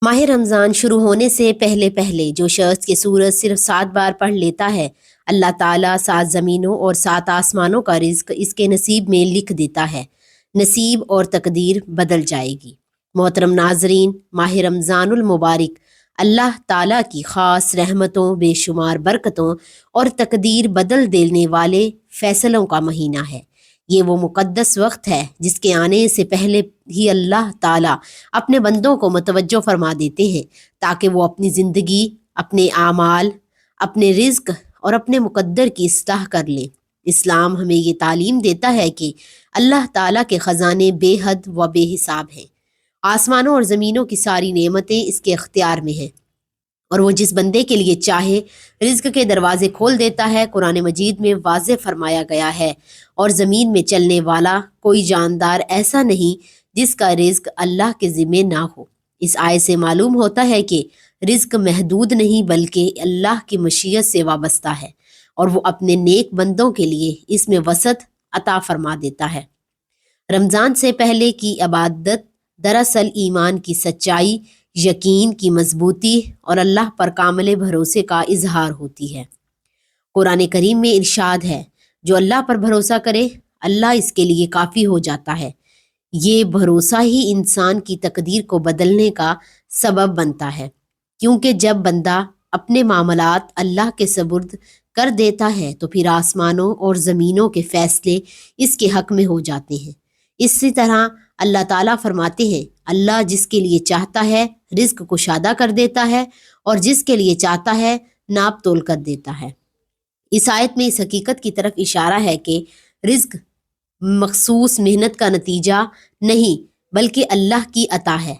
ماہ رمضان شروع ہونے سے پہلے پہلے جو شخص یہ سورت صرف 7 بار پڑھ لیتا ہے، اللہ تعالیٰ 7 زمینوں اور 7 آسمانوں کا رزق اس کے نصیب میں لکھ دیتا ہے۔ نصیب اور تقدیر بدل جائے گی۔ محترم ناظرین، ماہ رمضان المبارک اللہ تعالیٰ کی خاص رحمتوں، بے شمار برکتوں اور تقدیر بدل دینے والے فیصلوں کا مہینہ ہے۔ یہ وہ مقدس وقت ہے جس کے آنے سے پہلے ہی اللہ تعالیٰ اپنے بندوں کو متوجہ فرما دیتے ہیں تاکہ وہ اپنی زندگی، اپنے اعمال، اپنے رزق اور اپنے مقدر کی اصلاح کر لیں۔ اسلام ہمیں یہ تعلیم دیتا ہے کہ اللہ تعالیٰ کے خزانے بے حد و بے حساب ہیں۔ آسمانوں اور زمینوں کی ساری نعمتیں اس کے اختیار میں ہیں، اور وہ جس بندے کے لیے چاہے رزق کے دروازے کھول دیتا ہے۔ قرآن مجید میں واضح فرمایا گیا ہے، اور زمین میں چلنے والا کوئی جاندار ایسا نہیں جس کا رزق اللہ کے ذمے نہ ہو۔ اس آیت سے معلوم ہوتا ہے کہ رزق محدود نہیں بلکہ اللہ کی مشیت سے وابستہ ہے، اور وہ اپنے نیک بندوں کے لیے اس میں وسعت عطا فرما دیتا ہے۔ رمضان سے پہلے کی عبادت دراصل ایمان کی سچائی، یقین کی مضبوطی اور اللہ پر کامل بھروسے کا اظہار ہوتی ہے۔ قرآن کریم میں ارشاد ہے، جو اللہ پر بھروسہ کرے اللہ اس کے لیے کافی ہو جاتا ہے۔ یہ بھروسہ ہی انسان کی تقدیر کو بدلنے کا سبب بنتا ہے، کیونکہ جب بندہ اپنے معاملات اللہ کے سپرد کر دیتا ہے تو پھر آسمانوں اور زمینوں کے فیصلے اس کے حق میں ہو جاتے ہیں۔ اسی طرح اللہ تعالیٰ فرماتے ہیں، اللہ جس کے لیے چاہتا ہے رزق کشادہ کر دیتا ہے، اور جس کے لیے چاہتا ہے ناپ تول کر دیتا ہے۔ اس آیت میں اس حقیقت کی طرف اشارہ ہے کہ رزق مخصوص محنت کا نتیجہ نہیں بلکہ اللہ کی عطا ہے،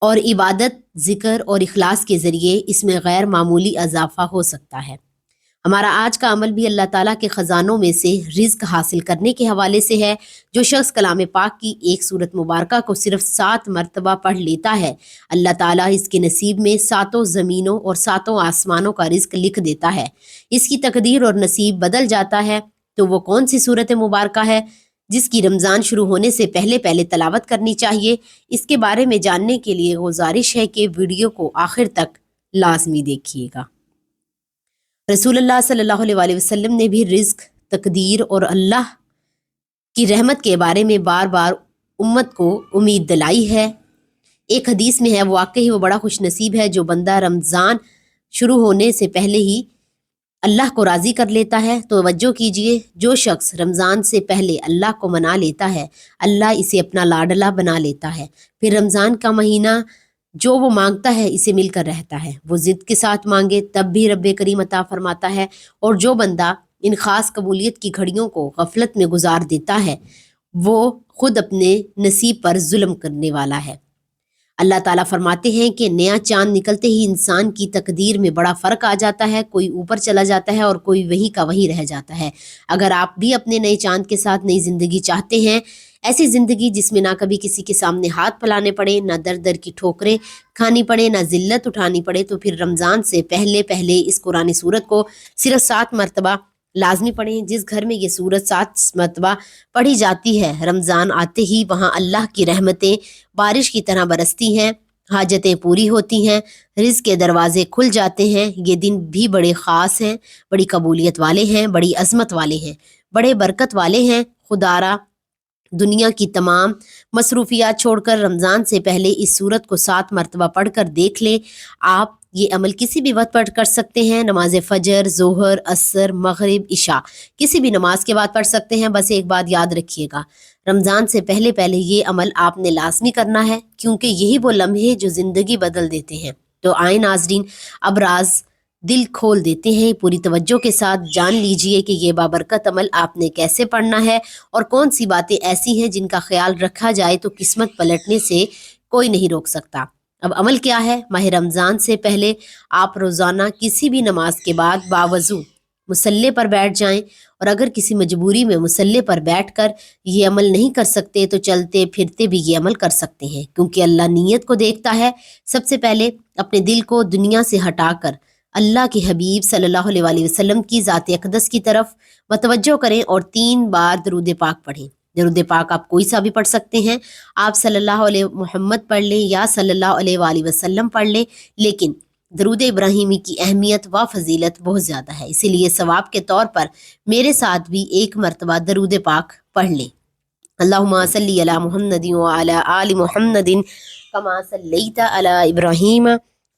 اور عبادت، ذکر اور اخلاص کے ذریعے اس میں غیر معمولی اضافہ ہو سکتا ہے۔ ہمارا آج کا عمل بھی اللہ تعالیٰ کے خزانوں میں سے رزق حاصل کرنے کے حوالے سے ہے۔ جو شخص کلام پاک کی ایک سورت مبارکہ کو صرف 7 مرتبہ پڑھ لیتا ہے، اللہ تعالیٰ اس کے نصیب میں 7 زمینوں اور 7 آسمانوں کا رزق لکھ دیتا ہے۔ اس کی تقدیر اور نصیب بدل جاتا ہے۔ تو وہ کون سی سورت مبارکہ ہے جس کی رمضان شروع ہونے سے پہلے پہلے تلاوت کرنی چاہیے؟ اس کے بارے میں جاننے کے لیے گزارش ہے کہ ویڈیو کو آخر تک لازمی دیکھیے گا۔ رسول اللہ صلی اللہ علیہ وسلم نے بھی رزق، تقدیر اور اللہ کی رحمت کے بارے میں بار بار امت کو امید دلائی ہے۔ ایک حدیث میں ہے، واقعی وہ بڑا خوش نصیب ہے جو بندہ رمضان شروع ہونے سے پہلے ہی اللہ کو راضی کر لیتا ہے۔ توجہ کیجئے، جو شخص رمضان سے پہلے اللہ کو منا لیتا ہے، اللہ اسے اپنا لاڈلا بنا لیتا ہے۔ پھر رمضان کا مہینہ جو وہ مانگتا ہے اسے مل کر رہتا ہے۔ وہ ضد کے ساتھ مانگے تب بھی رب کریم عطا فرماتا ہے، اور جو بندہ ان خاص قبولیت کی گھڑیوں کو غفلت میں گزار دیتا ہے وہ خود اپنے نصیب پر ظلم کرنے والا ہے۔ اللہ تعالیٰ فرماتے ہیں کہ نیا چاند نکلتے ہی انسان کی تقدیر میں بڑا فرق آ جاتا ہے، کوئی اوپر چلا جاتا ہے اور کوئی وہیں کا وہیں رہ جاتا ہے۔ اگر آپ بھی اپنے نئے چاند کے ساتھ نئی زندگی چاہتے ہیں، ایسی زندگی جس میں نہ کبھی کسی کے سامنے ہاتھ پھیلانے پڑے، نہ در در کی ٹھوکریں کھانی پڑے، نہ ذلت اٹھانی پڑے، تو پھر رمضان سے پہلے پہلے اس قرآن سورت کو صرف 7 مرتبہ لازمی پڑھیں۔ جس گھر میں یہ سورت 7 مرتبہ پڑھی جاتی ہے، رمضان آتے ہی وہاں اللہ کی رحمتیں بارش کی طرح برستی ہیں، حاجتیں پوری ہوتی ہیں، رزق کے دروازے کھل جاتے ہیں۔ یہ دن بھی بڑے خاص ہیں، بڑی قبولیت والے ہیں، بڑی عظمت والے ہیں، بڑے برکت والے ہیں۔ خدارا دنیا کی تمام مصروفیات چھوڑ کر رمضان سے پہلے اس سورت کو 7 مرتبہ پڑھ کر دیکھ لیں۔ آپ یہ عمل کسی بھی وقت پڑھ کر سکتے ہیں، نماز فجر، ظہر، عصر، مغرب، عشاء، کسی بھی نماز کے بعد پڑھ سکتے ہیں۔ بس ایک بات یاد رکھیے گا، رمضان سے پہلے پہلے یہ عمل آپ نے لازمی کرنا ہے، کیونکہ یہی وہ لمحے جو زندگی بدل دیتے ہیں۔ تو آئیں ناظرین، اب راز دل کھول دیتے ہیں، پوری توجہ کے ساتھ جان لیجئے کہ یہ بابرکت عمل آپ نے کیسے پڑھنا ہے، اور کون سی باتیں ایسی ہیں جن کا خیال رکھا جائے تو قسمت پلٹنے سے کوئی نہیں روک سکتا۔ اب عمل کیا ہے؟ ماہ رمضان سے پہلے آپ روزانہ کسی بھی نماز کے بعد باوضو مصلی پر بیٹھ جائیں، اور اگر کسی مجبوری میں مصلی پر بیٹھ کر یہ عمل نہیں کر سکتے تو چلتے پھرتے بھی یہ عمل کر سکتے ہیں، کیونکہ اللہ نیت کو دیکھتا ہے۔ سب سے پہلے اپنے دل کو دنیا سے ہٹا کر اللہ کے حبیب صلی اللہ علیہ وسلم کی ذات اقدس کی طرف متوجہ کریں اور 3 بار درود پاک پڑھیں۔ درود پاک آپ کوئی سا بھی پڑھ سکتے ہیں، آپ صلی اللہ علیہ محمد پڑھ لیں یا صلی اللہ علیہ وآلہ وسلم پڑھ لیں، لیکن درود ابراہیمی کی اہمیت و فضیلت بہت زیادہ ہے، اسی لیے ثواب کے طور پر میرے ساتھ بھی ایک مرتبہ درود پاک پڑھ لیں۔ اللہم صلی علی محمد وعلی آل محمد کما صلیت علی ابراہیم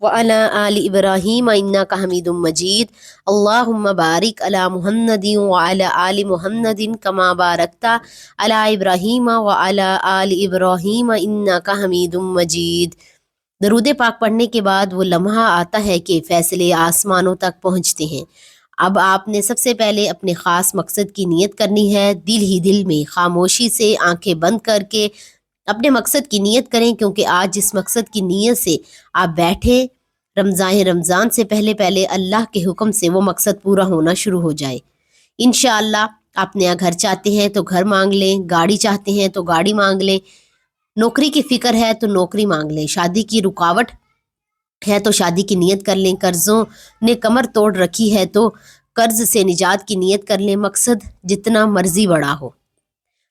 وعلی آل ابراہیم انک حمید مجید، اللہم بارک علی محمد وعلی آل محمد کما بارکت علی ابراہیم وعلی آل ابراہیم انک حمید مجید۔ درود پاک پڑھنے کے بعد وہ لمحہ آتا ہے کہ فیصلے آسمانوں تک پہنچتے ہیں۔ اب آپ نے سب سے پہلے اپنے خاص مقصد کی نیت کرنی ہے، دل ہی دل میں خاموشی سے آنکھیں بند کر کے اپنے مقصد کی نیت کریں، کیونکہ آج جس مقصد کی نیت سے آپ بیٹھے رمضان سے پہلے اللہ کے حکم سے وہ مقصد پورا ہونا شروع ہو جائے۔ انشاءاللہ آپ نیا گھر چاہتے ہیں تو گھر مانگ لیں، گاڑی چاہتے ہیں تو گاڑی مانگ لیں، نوکری کی فکر ہے تو نوکری مانگ لیں، شادی کی رکاوٹ ہے تو شادی کی نیت کر لیں، قرضوں نے کمر توڑ رکھی ہے تو قرض سے نجات کی نیت کر لیں، مقصد جتنا مرضی بڑا ہو۔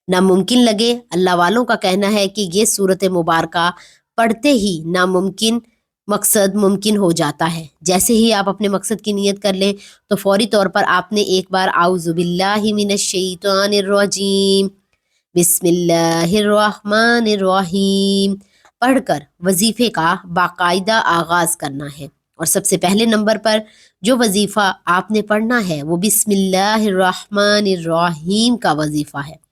ناممکن لگے، اللہ والوں کا کہنا ہے کہ یہ سورت مبارکہ پڑھتے ہی ناممکن مقصد ممکن ہو جاتا ہے۔ جیسے ہی آپ اپنے مقصد کی نیت کر لیں تو فوری طور پر آپ نے ایک بار اعوذ باللہ من الشیطان الرجیم بسم اللہ الرحمن الرحیم پڑھ کر وظیفے کا باقاعدہ آغاز کرنا ہے، اور سب سے پہلے نمبر پر جو وظیفہ آپ نے پڑھنا ہے وہ بسم اللہ الرحمن الرحیم کا وظیفہ ہے۔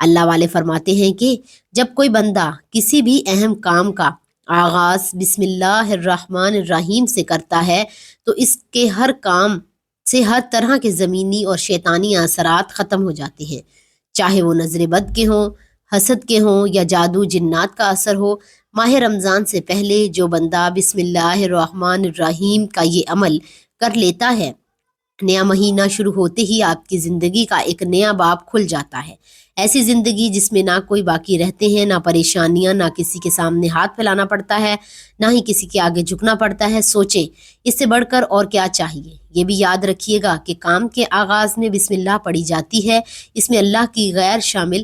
اللہ والے فرماتے ہیں کہ جب کوئی بندہ کسی بھی اہم کام کا آغاز بسم اللہ الرحمن الرحیم سے کرتا ہے تو اس کے ہر کام سے ہر طرح کے زمینی اور شیطانی اثرات ختم ہو جاتے ہیں، چاہے وہ نظر بد کے ہوں، حسد کے ہوں یا جادو جنات کا اثر ہو۔ ماہ رمضان سے پہلے جو بندہ بسم اللہ الرحمن الرحیم کا یہ عمل کر لیتا ہے، نیا مہینہ شروع ہوتے ہی آپ کی زندگی کا ایک نیا باب کھل جاتا ہے۔ ایسی زندگی جس میں نہ کوئی باقی رہتے ہیں، نہ پریشانیاں، نہ کسی کے سامنے ہاتھ پھیلانا پڑتا ہے، نہ ہی کسی کے آگے جھکنا پڑتا ہے۔ سوچیں اس سے بڑھ کر اور کیا چاہیے۔ یہ بھی یاد رکھیے گا کہ کام کے آغاز میں بسم اللہ پڑھی جاتی ہے، اس میں اللہ کی غیر شامل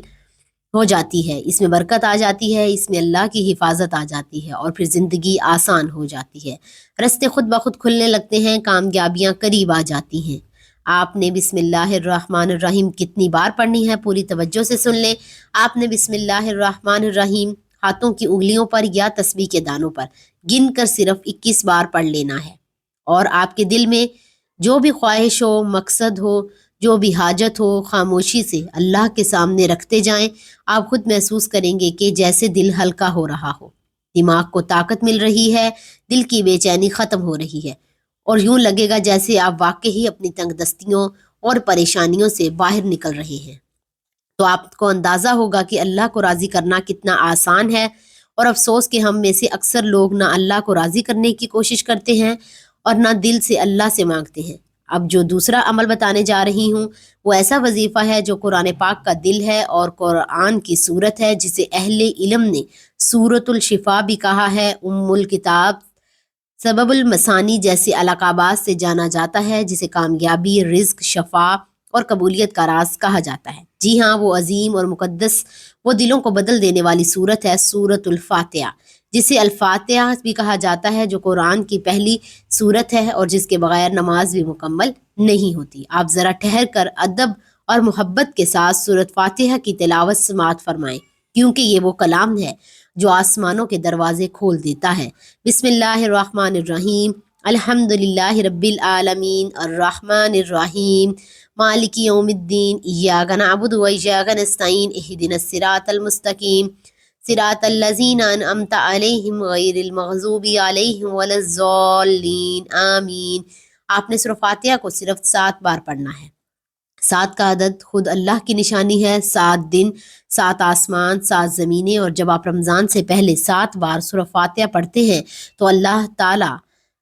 ہو جاتی ہے، اس میں برکت آ جاتی ہے، اس میں اللہ کی حفاظت آ جاتی ہے، اور پھر زندگی آسان ہو جاتی ہے، رستے خود بخود کھلنے لگتے ہیں، کامیابیاں قریب آ جاتی ہیں۔ آپ نے بسم اللہ الرحمن الرحیم کتنی بار پڑھنی ہے پوری توجہ سے سن لیں۔ آپ نے بسم اللہ الرحمن الرحیم ہاتھوں کی انگلیوں پر یا تسبیح کے دانوں پر گن کر صرف 21 بار پڑھ لینا ہے، اور آپ کے دل میں جو بھی خواہش ہو، مقصد ہو، جو بھی حاجت ہو، خاموشی سے اللہ کے سامنے رکھتے جائیں۔ آپ خود محسوس کریں گے کہ جیسے دل ہلکا ہو رہا ہو، دماغ کو طاقت مل رہی ہے، دل کی بے چینی ختم ہو رہی ہے، اور یوں لگے گا جیسے آپ واقعی اپنی تنگ دستیوں اور پریشانیوں سے باہر نکل رہے ہیں۔ تو آپ کو اندازہ ہوگا کہ اللہ کو راضی کرنا کتنا آسان ہے، اور افسوس کہ ہم میں سے اکثر لوگ نہ اللہ کو راضی کرنے کی کوشش کرتے ہیں اور نہ دل سے اللہ سے مانگتے ہیں۔ اب جو دوسرا عمل بتانے جا رہی ہوں وہ ایسا وظیفہ ہے جو قرآن پاک کا دل ہے اور قرآن کی صورت ہے، جسے اہل علم نے سورۃ الشفا بھی کہا ہے، ام الکتاب، سبب المثانی جیسے القابات سے جانا جاتا ہے، جسے کامیابی، رزق، شفا اور قبولیت کا راز کہا جاتا ہے۔ جی ہاں، وہ عظیم اور مقدس، وہ دلوں کو بدل دینے والی صورت ہے سورۃ الفاتحہ، جسے الفاتحہ بھی کہا جاتا ہے، جو قرآن کی پہلی صورت ہے اور جس کے بغیر نماز بھی مکمل نہیں ہوتی۔ آپ ذرا ٹھہر کر ادب اور محبت کے ساتھ سورۃ فاتحہ کی تلاوت سماعت فرمائیں، کیونکہ یہ وہ کلام ہے جو آسمانوں کے دروازے کھول دیتا ہے۔ بسم اللہ الرحمن الرحیم، الحمد للہ رب العالمین، الرحمن الرحیم، مالک یوم الدین، ایاک نعبد و ایاک نستعین، اہدنا الصراط المستقیم، صراط الذین انعمت علیہم غیر المغضوب علیہم ولا الضالین، آمین۔ آپ نے سورہ فاتحہ کو صرف 7 بار پڑھنا ہے۔ 7 کا عدد خود اللہ کی نشانی ہے، 7 دن، 7 آسمان، 7 زمینیں، اور جب آپ رمضان سے پہلے 7 بار سورہ فاتحہ پڑھتے ہیں تو اللہ تعالیٰ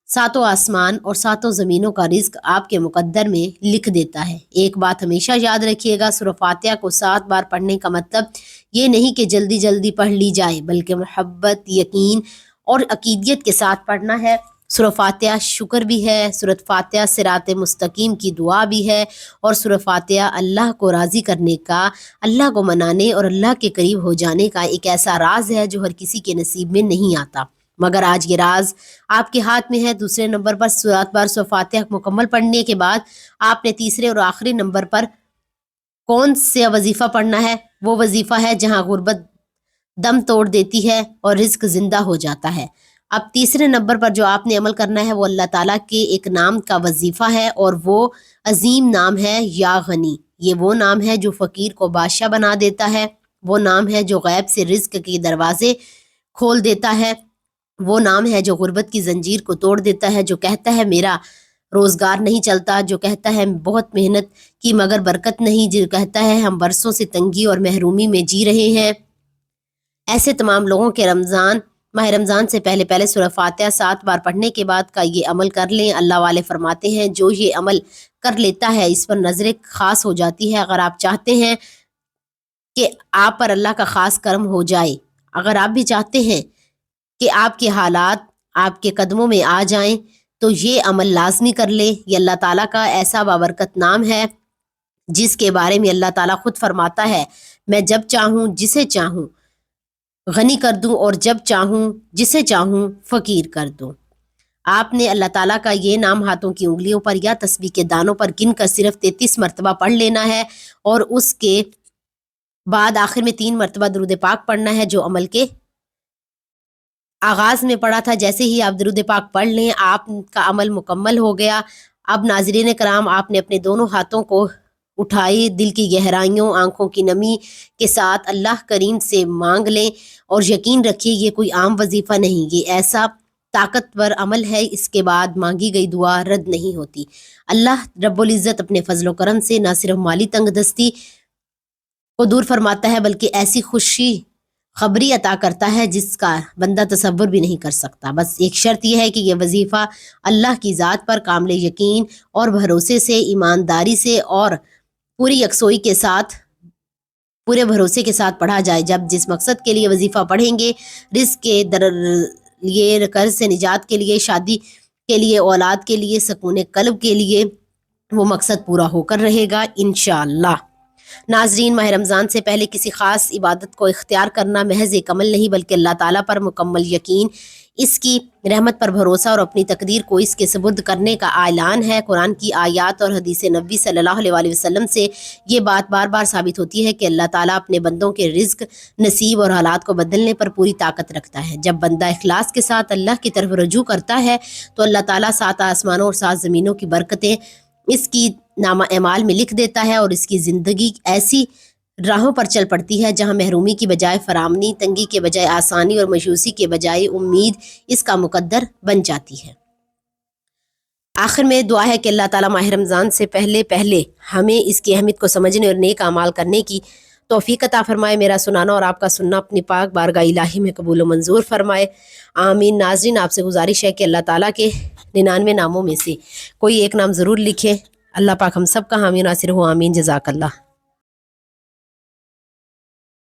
7 آسمان اور 7 زمینوں کا رزق آپ کے مقدر میں لکھ دیتا ہے۔ ایک بات ہمیشہ یاد رکھیے گا، سورہ فاتحہ کو 7 بار پڑھنے کا مطلب یہ نہیں کہ جلدی جلدی پڑھ لی جائے، بلکہ محبت، یقین اور عقیدت کے ساتھ پڑھنا ہے۔ سورہ فاتحہ شکر بھی ہے، سورۃ فاتحہ صراط مستقیم کی دعا بھی ہے، اور سورہ فاتحہ اللہ کو راضی کرنے کا، اللہ کو منانے اور اللہ کے قریب ہو جانے کا ایک ایسا راز ہے جو ہر کسی کے نصیب میں نہیں آتا، مگر آج یہ راز آپ کے ہاتھ میں ہے۔ دوسرے نمبر پر 7 بار سورہ فاتحہ مکمل پڑھنے کے بعد آپ نے تیسرے اور آخری نمبر پر کون سا وظیفہ پڑھنا ہے؟ وہ وظیفہ ہے جہاں غربت دم توڑ دیتی ہے اور رزق زندہ ہو جاتا ہے۔ اب تیسرے نمبر پر جو آپ نے عمل کرنا ہے وہ اللہ تعالیٰ کے ایک نام کا وظیفہ ہے، اور وہ عظیم نام ہے یا غنی۔ یہ وہ نام ہے جو فقیر کو بادشاہ بنا دیتا ہے، وہ نام ہے جو غیب سے رزق کے دروازے کھول دیتا ہے، وہ نام ہے جو غربت کی زنجیر کو توڑ دیتا ہے، جو کہتا ہے میرا روزگار نہیں چلتا، جو کہتا ہے بہت محنت کی مگر برکت نہیں، جو کہتا ہے ہم برسوں سے تنگی اور محرومی میں جی رہے ہیں۔ ایسے تمام لوگوں کے ماہ رمضان سے پہلے سورہ فاتحہ 7 بار پڑھنے کے بعد کا یہ عمل کر لیں۔ اللہ والے فرماتے ہیں جو یہ عمل کر لیتا ہے اس پر نظر خاص ہو جاتی ہے۔ اگر آپ چاہتے ہیں کہ آپ پر اللہ کا خاص کرم ہو جائے، اگر آپ بھی چاہتے ہیں کہ آپ کے حالات آپ کے قدموں میں آ جائیں، تو یہ عمل لازمی کر لیں۔ یہ اللہ تعالیٰ کا ایسا بابرکت نام ہے جس کے بارے میں اللہ تعالیٰ خود فرماتا ہے میں جب چاہوں جسے چاہوں غنی کر دوں اور جب چاہوں جسے چاہوں فقیر کر دوں۔ آپ نے اللہ تعالیٰ کا یہ نام ہاتھوں کی انگلیوں پر یا تسبیح کے دانوں پر گن کر صرف 33 مرتبہ پڑھ لینا ہے، اور اس کے بعد آخر میں 3 مرتبہ درود پاک پڑھنا ہے جو عمل کے آغاز میں پڑھا تھا۔ جیسے ہی آپ درود پاک پڑھ لیں آپ کا عمل مکمل ہو گیا۔ اب ناظرین کرام، آپ نے اپنے دونوں ہاتھوں کو اٹھائی، دل کی گہرائیوں آنکھوں کی نمی کے ساتھ اللہ کریم سے مانگ لیں، اور یقین رکھیے یہ کوئی عام وظیفہ نہیں، یہ ایسا طاقتور عمل ہے، اس کے بعد مانگی گئی دعا رد نہیں ہوتی۔ اللہ رب العزت اپنے فضل و کرم سے نہ صرف مالی تنگ دستی کو دور فرماتا ہے بلکہ ایسی خوشی خبری عطا کرتا ہے جس کا بندہ تصور بھی نہیں کر سکتا۔ بس ایک شرط یہ ہے کہ یہ وظیفہ اللہ کی ذات پر کامل یقین اور بھروسے سے، ایمانداری سے اور پوری یکسوئی کے ساتھ، پورے بھروسے کے ساتھ پڑھا جائے۔ جب جس مقصد کے لیے وظیفہ پڑھیں گے، رزق کے لیے، قرض سے نجات کے لیے، شادی کے لیے، اولاد کے لیے، سکون قلب کے لیے، وہ مقصد پورا ہو کر رہے گا انشاءاللہ۔ ناظرین، ماہ رمضان سے پہلے کسی خاص عبادت کو اختیار کرنا محض ایک عمل نہیں بلکہ اللہ تعالیٰ پر مکمل یقین، اس کی رحمت پر بھروسہ اور اپنی تقدیر کو اس کے سپرد کرنے کا اعلان ہے۔ قرآن کی آیات اور حدیث نبوی صلی اللہ علیہ وآلہ وسلم سے یہ بات بار بار ثابت ہوتی ہے کہ اللہ تعالیٰ اپنے بندوں کے رزق، نصیب اور حالات کو بدلنے پر پوری طاقت رکھتا ہے۔ جب بندہ اخلاص کے ساتھ اللہ کی طرف رجوع کرتا ہے تو اللہ تعالیٰ 7 آسمانوں اور 7 زمینوں کی برکتیں اس کی نامہ اعمال میں لکھ دیتا ہے، اور اس کی زندگی ایسی راہوں پر چل پڑتی ہے جہاں محرومی کی بجائے فراوانی، تنگی کے بجائے آسانی اور مایوسی کے بجائے امید اس کا مقدر بن جاتی ہے۔ آخر میں دعا ہے کہ اللہ تعالیٰ ماہ رمضان سے پہلے ہمیں اس کی اہمیت کو سمجھنے اور نیک اعمال کرنے کی توفیق عطا فرمائے۔ میرا سنانا اور آپ کا سننا اپنی پاک بارگاہ الہی میں قبول و منظور فرمائے، آمین۔ ناظرین، آپ سے گزارش ہے کہ اللہ تعالیٰ کے 99 ناموں میں سے کوئی ایک نام ضرور لکھیں۔ اللہ پاک ہم سب کا حامی و ناصر ہو، آمین۔ جزاک اللہ۔